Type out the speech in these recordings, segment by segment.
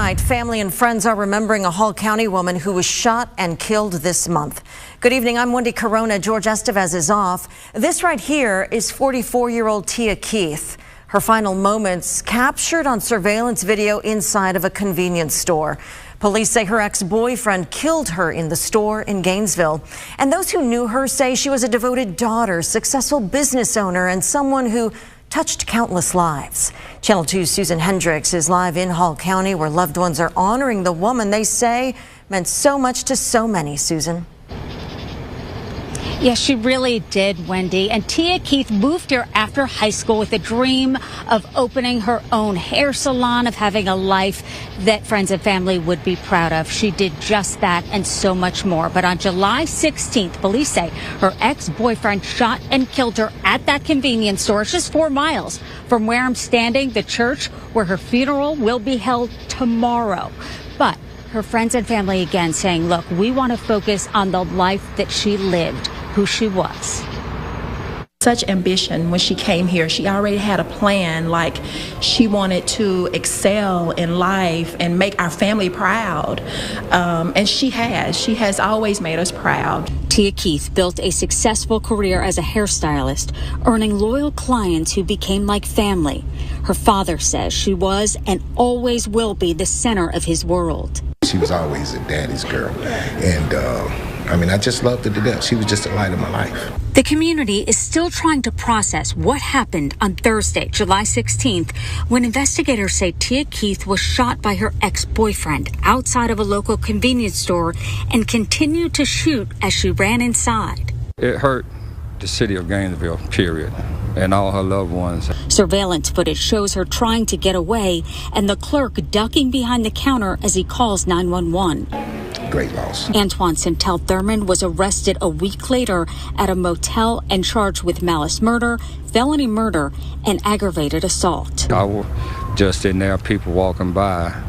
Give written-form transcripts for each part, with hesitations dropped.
tonight, family and friends are remembering a Hall County woman who was shot and killed this month. Good evening, I'm Wendy Corona. George Estevez is off. This right here is 44-year-old Tia Keith. Her final moments captured on surveillance video inside of a convenience store. Police say her ex-boyfriend killed her in the store in Gainesville. And those who knew her say she was a devoted daughter, successful business owner, and someone who touched countless lives. Channel 2's Susan Hendricks is live in Hall County, where loved ones are honoring the woman they say meant so much to so many. Susan. Yes, she really did, Wendy. And Tia Keith moved here after high school with a dream of opening her own hair salon, of having a life that friends and family would be proud of. She did just that and so much more. But on July 16th, police say her ex-boyfriend shot and killed her at that convenience store. It's just 4 miles from where I'm standing, the church where her funeral will be held tomorrow. But her friends and family again saying, look, we want to focus on the life that she lived, who she was. Such ambition when she came here. She already had a plan, like she wanted to excel in life and make our family proud. And she has always made us proud. Tia Keith built a successful career as a hairstylist, earning loyal clients who became like family. Her father says she was and always will be the center of his world. She was always a daddy's girl, and I just loved her to death. She was just the light of my life. The community is still trying to process what happened on Thursday, July 16th, when investigators say Tia Keith was shot by her ex-boyfriend outside of a local convenience store and continued to shoot as she ran inside. It hurt the city of Gainesville, period, and all her loved ones. Surveillance footage shows her trying to get away and the clerk ducking behind the counter as he calls 911. Great loss. Antoine Centel Thurman was arrested a week later at a motel and charged with malice murder, felony murder, and aggravated assault. I was just in there, people walking by,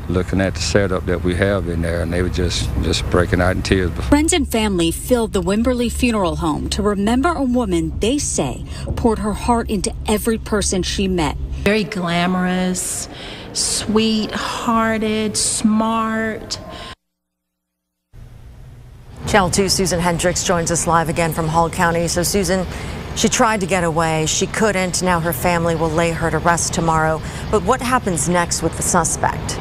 looking at the setup that we have in there, and they were just breaking out in tears. Friends and family filled the Wimberley Funeral Home to remember a woman they say poured her heart into every person she met. Very glamorous, sweet-hearted, smart. Channel 2's Susan Hendricks joins us live again from Hall County. So Susan, she tried to get away. She couldn't. Now her family will lay her to rest tomorrow. But what happens next with the suspect?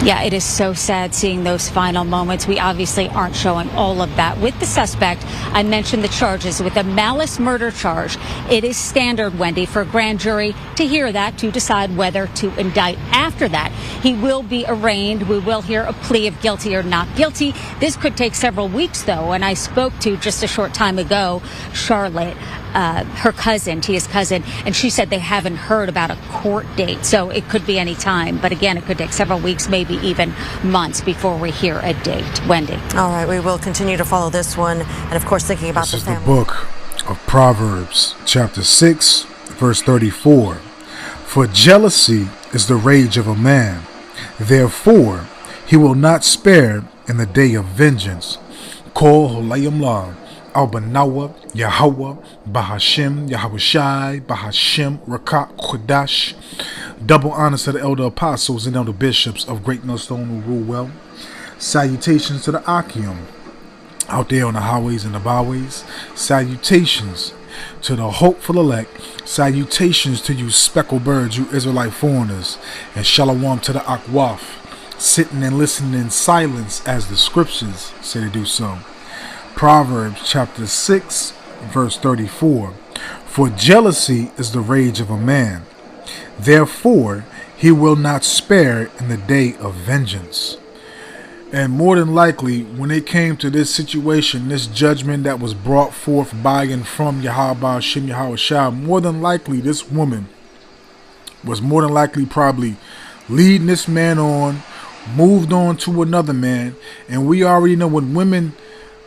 Yeah, it is so sad seeing those final moments. We obviously aren't showing all of that. With the suspect, I mentioned the charges. With a malice murder charge, it is standard, Wendy, for a grand jury to hear that, to decide whether to indict. After that, he will be arraigned. We will hear a plea of guilty or not guilty. This could take several weeks, though. And I spoke to, just a short time ago, Charlotte, her cousin, Tia's cousin, and she said they haven't heard about a court date. So it could be any time. But again, it could take several weeks, maybe even months before we hear a date. Wendy. All right, we will continue to follow this one. And of course, thinking about this the family. This is the book of Proverbs, chapter 6, verse 34. For jealousy is the rage of a man. Therefore, he will not spare in the day of vengeance. Kol Holayim La. Al-Banawa, Yahweh, Bahashim, Yahushai, Bahashim, Rakat, Kodash. Double honors to the elder apostles and elder bishops of Great Millstone who rule well. Salutations to the Akim out there on the highways and the byways. Salutations to the hopeful elect. Salutations to you speckled birds, you Israelite foreigners. And shalom to the Akwaf, sitting and listening in silence as the scriptures say to do so. Proverbs chapter 6, verse 34. For jealousy is the rage of a man. Therefore, he will not spare in the day of vengeance. And more than likely, when it came to this situation, this judgment that was brought forth by and from Yahweh Shem Yahushua, more than likely this woman was more than likely probably leading this man on, moved on to another man. And we already know when women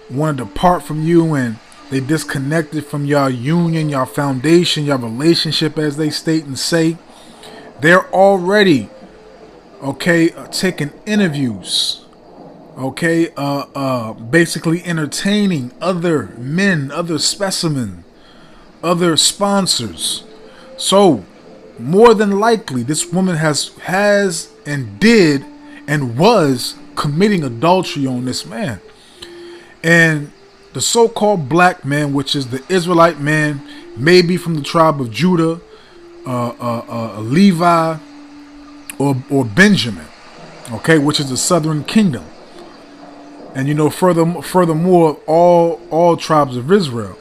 want to depart from you and they disconnected from your union, your foundation, your relationship, as they state and say, they're already taking interviews, basically entertaining other men, other specimen, other sponsors. So more than likely this woman has and did and was committing adultery on this man. And the so-called black man, which is the Israelite man, maybe from the tribe of Judah, Levi, or Benjamin, okay, which is the southern kingdom. And you know, furthermore, all tribes of Israel.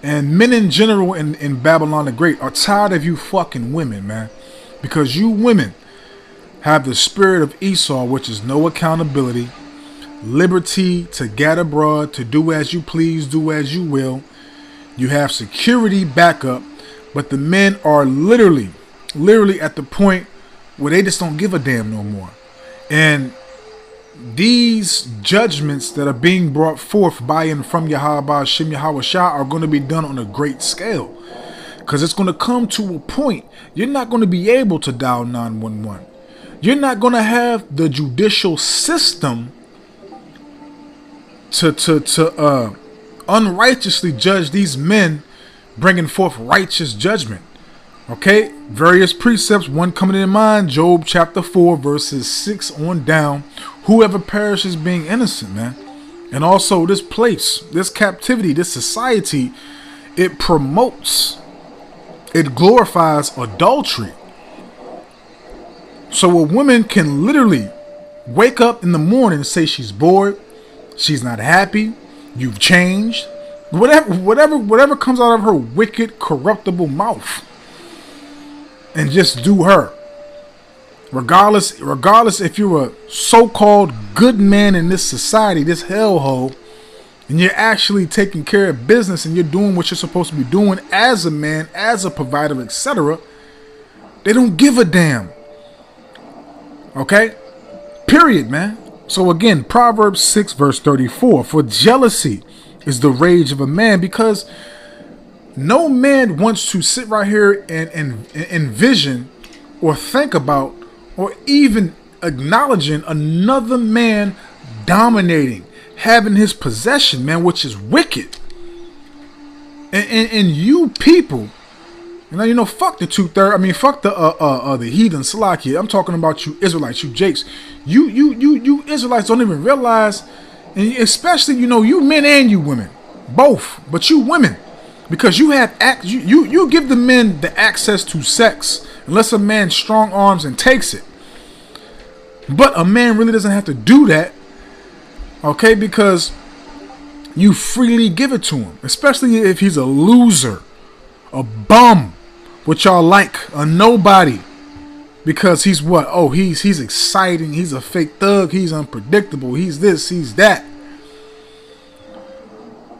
And men in general in Babylon the Great are tired of you fucking women, man. Because you women have the spirit of Esau, which is no accountability, liberty to gad abroad, to do as you please, do as you will. You have security backup, but the men are literally at the point where they just don't give a damn no more. And these judgments that are being brought forth by and from Yahweh Shem Yahweh Shah are going to be done on a great scale. Because it's going to come to a point you're not going to be able to dial 911. You're not going to have the judicial system to unrighteously judge these men, bringing forth righteous judgment. Okay, various precepts, one coming in mind, Job chapter 4 verses 6 on down. Whoever perishes being innocent, man. And also this place, this captivity, this society, it promotes, it glorifies adultery. So a woman can literally wake up in the morning and say she's bored, she's not happy, you've changed, whatever comes out of her wicked, corruptible mouth. And just do her. Regardless if you're a so-called good man in this society, this hellhole, and you're actually taking care of business and you're doing what you're supposed to be doing as a man, as a provider, etc., they don't give a damn. Okay? Period, man. So again, Proverbs 6 verse 34, for jealousy is the rage of a man, because no man wants to sit right here and envision or think about or even acknowledging another man dominating, having his possession, man, which is wicked. And you people, you know, fuck the 2/3. I mean, fuck the heathen Salakia. I'm talking about you Israelites, you Jakes. You Israelites don't even realize, and especially, you know, you men and you women, both, but you women. Because you have you give the men the access to sex unless a man strong arms and takes it. But a man really doesn't have to do that. Okay, because you freely give it to him. Especially if he's a loser, a bum, what y'all like, a nobody. Because he's what? Oh, he's exciting, he's a fake thug, he's unpredictable, he's this, he's that.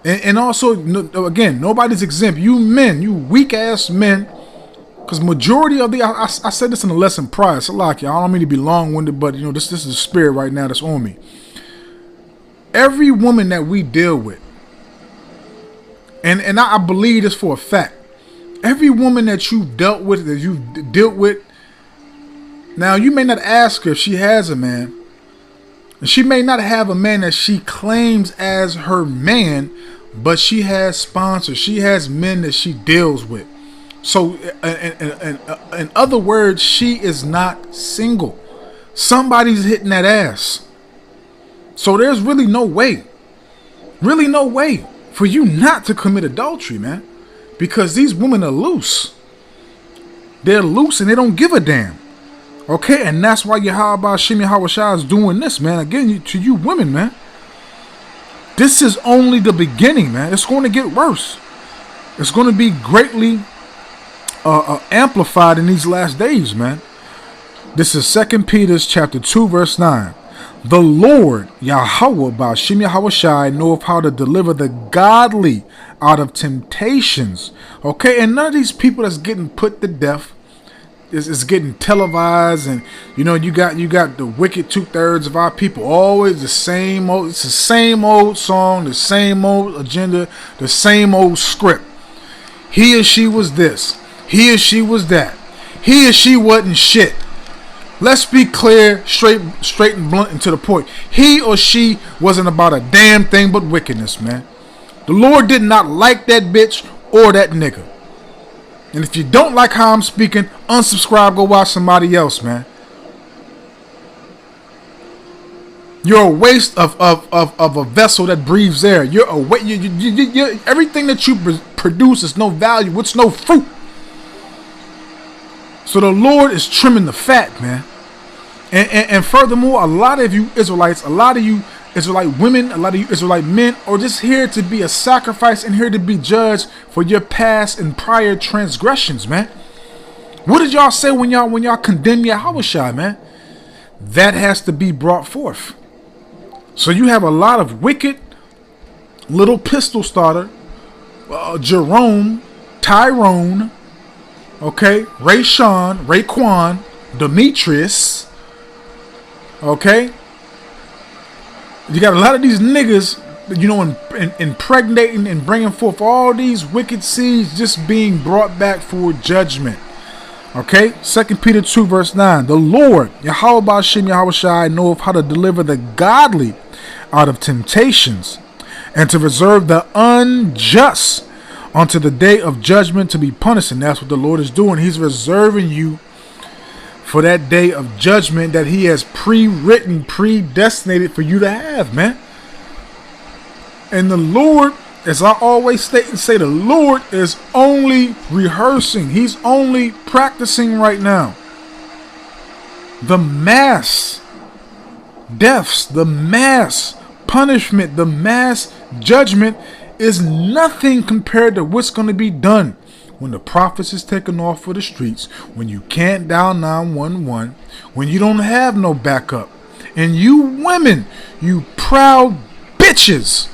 And also, again, nobody's exempt. You men, you weak ass men, because majority of I said this in the lesson prior. Salaki, I don't mean to be long winded, but you know, this is the spirit right now that's on me. Every woman that we deal with, and I believe this for a fact. Every woman that you've dealt with, now you may not ask her if she has a man. And she may not have a man that she claims as her man, but she has sponsors. She has men that she deals with. So, in other words, she is not single. Somebody's hitting that ass. So there's really no way for you not to commit adultery, man. Because these women are loose. They're loose and they don't give a damn. Okay, and that's why Yahweh Shem Yahweh Shah is doing this, man. Again, to you women, man. This is only the beginning, man. It's going to get worse. It's going to be greatly amplified in these last days, man. This is 2 Peter chapter 2, verse 9. The Lord, Yahweh Ba'Shem Yahweh Shai, knoweth how to deliver the godly out of temptations. Okay, and none of these people that's getting put to death is getting televised, and you know, you got the wicked 2/3 of our people always the same old. It's the same old song, the same old agenda, the same old script. He or she was this, he or she was that, he or she wasn't shit. Let's be clear, straight and blunt and to the point. He or she wasn't about a damn thing but wickedness, man. The Lord did not like that bitch or that nigga. And if you don't like how I'm speaking, unsubscribe, go watch somebody else, man. You're a waste of a vessel that breathes air. You're a everything that you produce is no value. It's no fruit. So the Lord is trimming the fat, man. And furthermore, a lot of you Israelites, a lot of you Israelite women, a lot of you Israelite men are just here to be a sacrifice and here to be judged for your past and prior transgressions, man. What did y'all say when y'all condemn Yahushua, man? That has to be brought forth. So you have a lot of wicked little pistol starter, Jerome, Tyrone, okay, Raekwon, Demetrius, okay. You got a lot of these niggas, you know, impregnating and bringing forth all these wicked seeds just being brought back for judgment. Okay, 2 Peter 2 verse 9. The Lord, Yahweh Ba'ashem Yahushai, knoweth how to deliver the godly out of temptations and to reserve the unjust unto the day of judgment to be punished. And that's what the Lord is doing. He's reserving you for that day of judgment that he has pre-written, predestinated for you to have, man. And the Lord, as I always state and say, the Lord is only rehearsing. He's only practicing right now. The mass deaths, the mass punishment, the mass judgment is nothing compared to what's going to be done when the prophets is taken off for the streets, when you can't dial 911, when you don't have no backup. And you women, you proud bitches,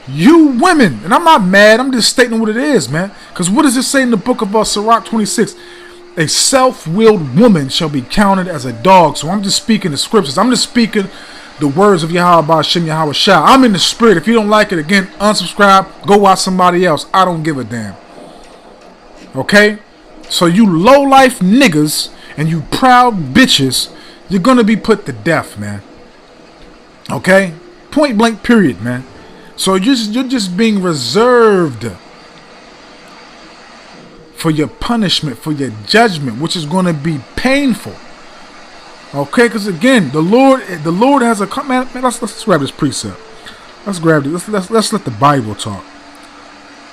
you women, and I'm not mad, I'm just stating what it is, man. Because what does it say in the book of Sirach 26? A self-willed woman shall be counted as a dog. So I'm just speaking the scriptures. I'm just speaking the words of Yahweh Ba'ashem Yahushai. I'm in the spirit. If you don't like it, again, unsubscribe, go watch somebody else. I don't give a damn. Okay? So you low-life niggas and you proud bitches, you're going to be put to death, man. Okay? Point blank period, man. So you're just being reserved for your punishment, for your judgment, which is going to be painful. Okay? Because again, the Lord has a man. Let's grab this precept. Let's grab it. Let's let the Bible talk.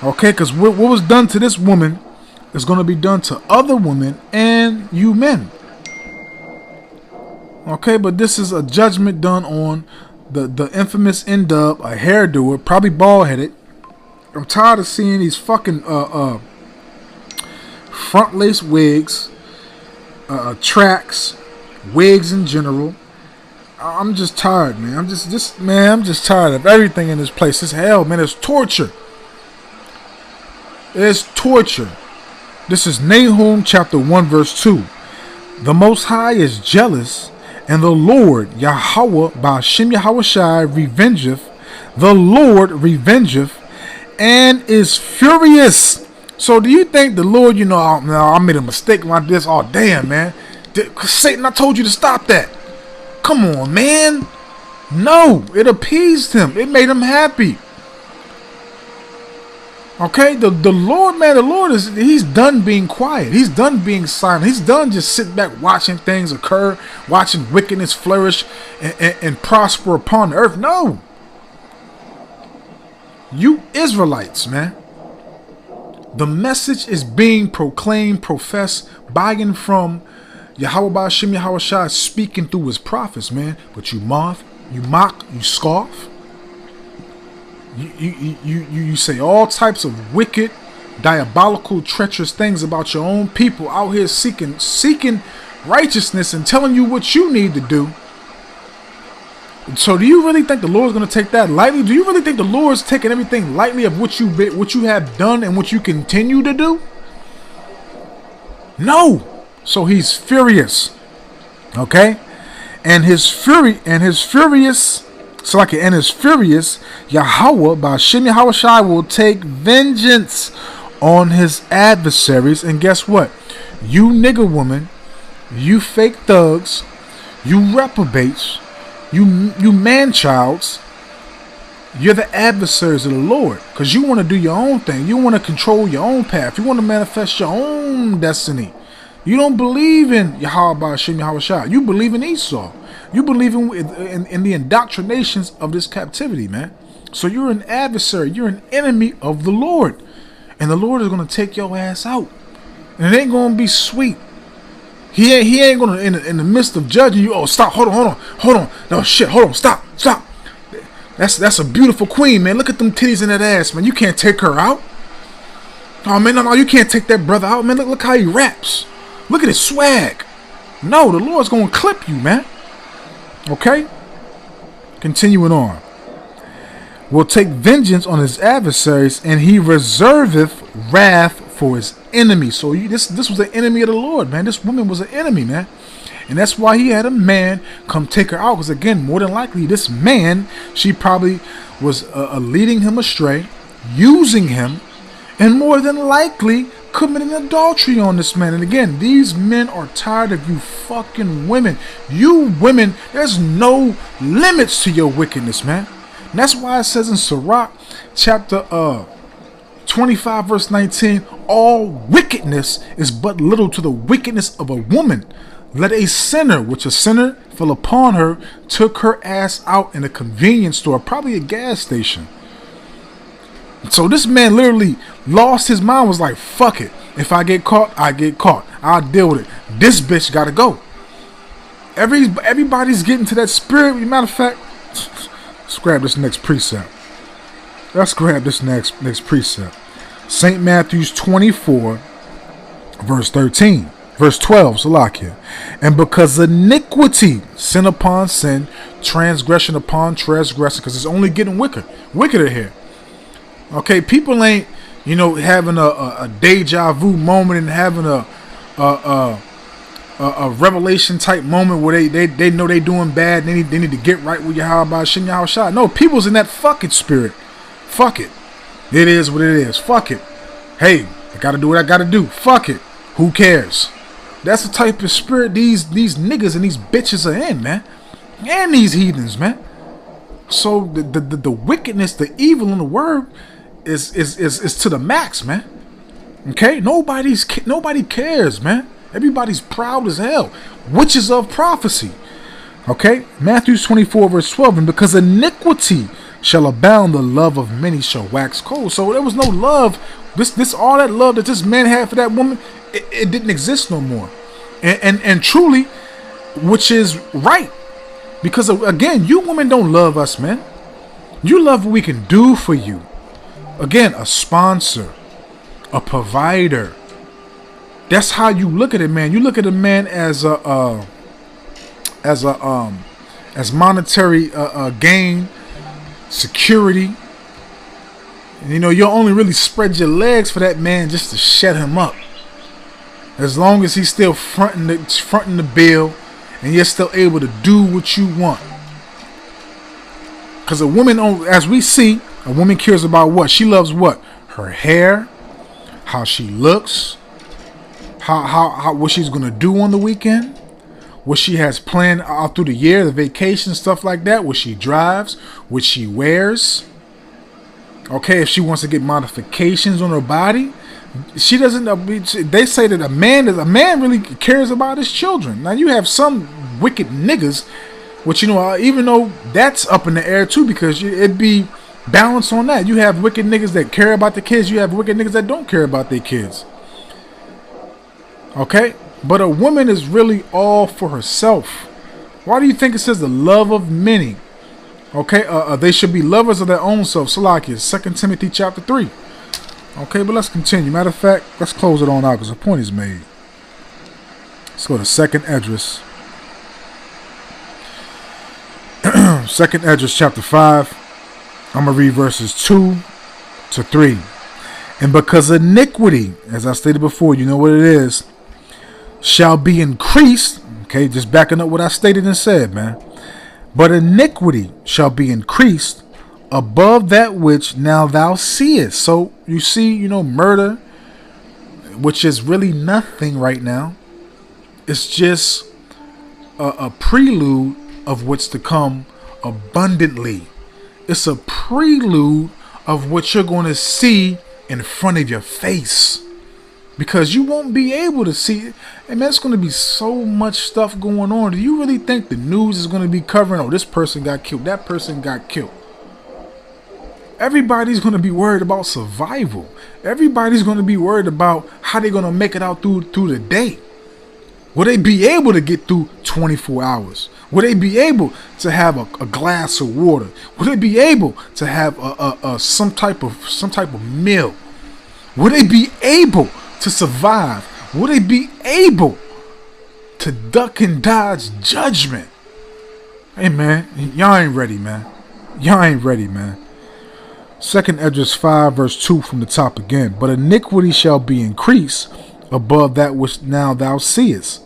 Okay? Because what was done to this woman is going to be done to other women and you men. Okay, but this is a judgment done on the infamous N-Dub, a hairdoer, probably bald-headed. I'm tired of seeing these fucking front lace wigs, tracks, wigs in general. I'm just tired, man. I'm just tired of everything in this place. It's hell, man. It's torture. It's torture. This is Nahum chapter 1 verse 2. The Most High is jealous, and the Lord Yahweh Ba'ashem Yahushai revengeth. The Lord revengeth and is furious. So do you think the Lord, you know, I made a mistake like this? Oh damn, man. Satan, I told you to stop that. Come on, man. No, it appeased him. It made him happy. Okay, the Lord, man, the Lord he's done being quiet. He's done being silent. He's done just sitting back watching things occur, watching wickedness flourish and prosper upon the earth. No. You Israelites, man. The message is being proclaimed, professed, by and from Yahweh Ba'ashem Yahushai speaking through his prophets, man. But you mock, you scoff. You say all types of wicked, diabolical, treacherous things about your own people out here seeking righteousness and telling you what you need to do. So do you really think the Lord's going to take that lightly? Do you really think the Lord's taking everything lightly of what you have done and what you continue to do? No. So he's furious. Okay? And his furious, Yahweh Ba'ashem Yahushai will take vengeance on his adversaries. And guess what? You nigger woman, you fake thugs, you reprobates, you man-childs, You're the adversaries of the Lord because you want to do your own thing. You want to control your own path. You want to manifest your own destiny. You don't believe in Yahweh Hashem Yahweh Shah. You believe in Esau. You believe in the indoctrinations of this captivity, man. So you're an adversary. You're an enemy of the Lord. And the Lord is going to take your ass out. And it ain't going to be sweet. He ain't going to, in the midst of judging you, oh, stop, hold on. No, shit, hold on, stop. That's a beautiful queen, man. Look at them titties in that ass, man. You can't take her out. Oh, man, no, you can't take that brother out, man. Look how he raps. Look at his swag. No, the Lord's going to clip you, man. Okay? Continuing on. Will take vengeance on his adversaries, and he reserveth wrath for his enemies. So this was an enemy of the Lord, man. This woman was an enemy, man. And that's why he had a man come take her out. Because again, more than likely, this man, she probably was leading him astray, using him, and more than likely committing adultery on this man. And again, these men are tired of you fucking women. You women, there's no limits to your wickedness, man. And that's why it says in Sirach chapter 25 verse 19, all wickedness is but little to the wickedness of a woman. Let a sinner, which a sinner fell upon her, took her ass out in a convenience store, probably a gas station. So this man literally lost his mind, was like, fuck it. If I get caught, I get caught. I'll deal with it. This bitch gotta go. Everybody's getting to that spirit. Matter of fact, let's grab this next precept. St. Matthew's 24, verse 13. Verse 12, Salakia. And because iniquity, sin upon sin, transgression upon transgression, because it's only getting wickeder here. Okay, people ain't, having a deja vu moment and having a revelation type moment where they know they doing bad. They need to get right with Yahweh Shem Yahweh Shah. No, people's in that fuck it spirit. Fuck it. It is what it is. Fuck it. Hey, I gotta do what I gotta do. Fuck it. Who cares? That's the type of spirit these niggas and these bitches are in, man. And these heathens, man. So the wickedness, the evil in the word is to the max, man. Okay? Nobody cares, man. Everybody's proud as hell. Witches of prophecy. Okay? Matthew 24 verse 12. And because iniquity shall abound, the love of many shall wax cold. So there was no love. This all that love that this man had for that woman, it didn't exist no more. And truly, which is right. Because again, you women don't love us, man. You love what we can do for you. Again, a sponsor, a provider. That's how you look at it, man. You look at a man as monetary gain, security. And, you'll only really spread your legs for that man just to shut him up. As long as he's still fronting the bill and you're still able to do what you want. Because a woman, as we see, a woman cares about what? She loves what? Her hair, how she looks, how what she's going to do on the weekend, what she has planned out through the year, the vacation, stuff like that, what she drives, what she wears. Okay, if she wants to get modifications on her body. She doesn't. They say that a man really cares about his children. Now you have some wicked niggas, which even though that's up in the air too, because it'd be balance on that. You have wicked niggas that care about the kids. You have wicked niggas that don't care about their kids. Okay, but a woman is really all for herself. Why do you think it says the love of many? Okay, they should be lovers of their own self. Salakia, 2 Timothy chapter 3. Okay, but let's continue. Matter of fact, let's close it on out because the point is made. Let's go to 2nd Esdras. 2nd Esdras chapter 5. I'm going to read verses 2 to 3. And because iniquity, as I stated before, you know what it is, shall be increased. Okay, just backing up what I stated and said, man. But iniquity shall be increased above that which now thou seest. So you see, murder, which is really nothing right now. It's just a prelude of what's to come abundantly it's a prelude of what you're going to see in front of your face, because you won't be able to see it. And man, it's going to be so much stuff going on. Do you really think the news is going to be covering, oh, this person got killed, that person got killed? Everybody's going to be worried about survival. Everybody's going to be worried about how they're going to make it out through the day. Will they be able to get through 24 hours? Will they be able to have a glass of water? Will they be able to have some type of meal? Will they be able to survive? Will they be able to duck and dodge judgment? Hey man, y'all ain't ready, man. Y'all ain't ready, man. 2nd Esdras 5 verse 2 from the top again. But iniquity shall be increased above that which now thou seest,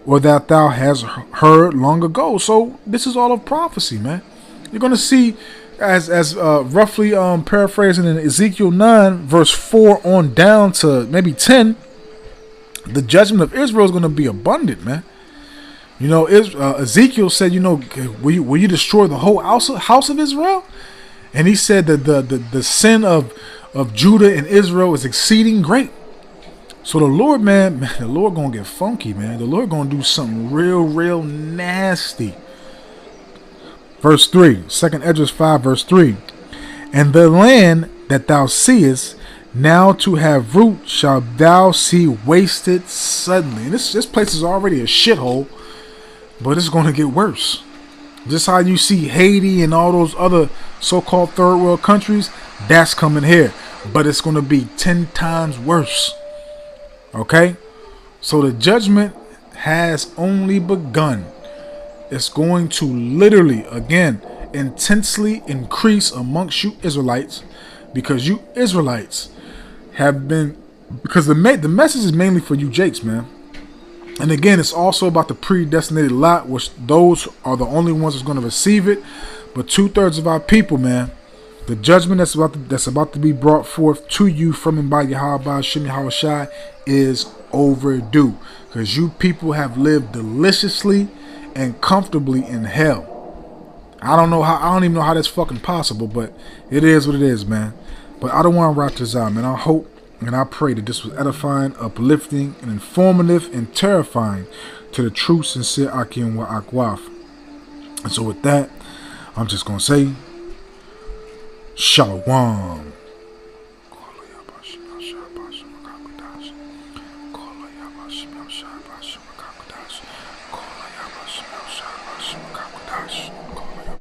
or that thou hast heard long ago. So this is all of prophecy, man. You're going to see, as roughly paraphrasing in Ezekiel 9 verse 4 on down to maybe 10, the judgment of Israel is going to be abundant, man. You know, Ezekiel said, you know, will you destroy the whole house of Israel? And he said that the sin of Judah and Israel is exceeding great. So the Lord, man, the Lord gonna get funky, man. The Lord gonna do something real nasty. Verse 3, 2nd Esdras 5 verse 3. And the land that thou seest now to have root shall thou see wasted suddenly. And this place is already a shithole, but it's gonna get worse. Just how you see Haiti and all those other so-called third world countries, that's coming here. But it's going to be 10 times worse. Okay? So the judgment has only begun. It's going to literally, again, intensely increase amongst you Israelites, because you Israelites have been, because the message is mainly for you Jakes, man. And again, it's also about the predestinated lot, which those are the only ones that's going to receive it. But 2/3 of our people, man, the judgment that's about to be brought forth to you from and by Yahweh Shem Yahushai is overdue, because you people have lived deliciously and comfortably in hell. I don't even know how that's fucking possible, but it is what it is, man. But I don't want to wrap this out, man. I hope and I pray that this was edifying, uplifting, and informative, and terrifying to the true, sincere Akim wa Akwaf. And so with that, I'm just going to say, Shalom.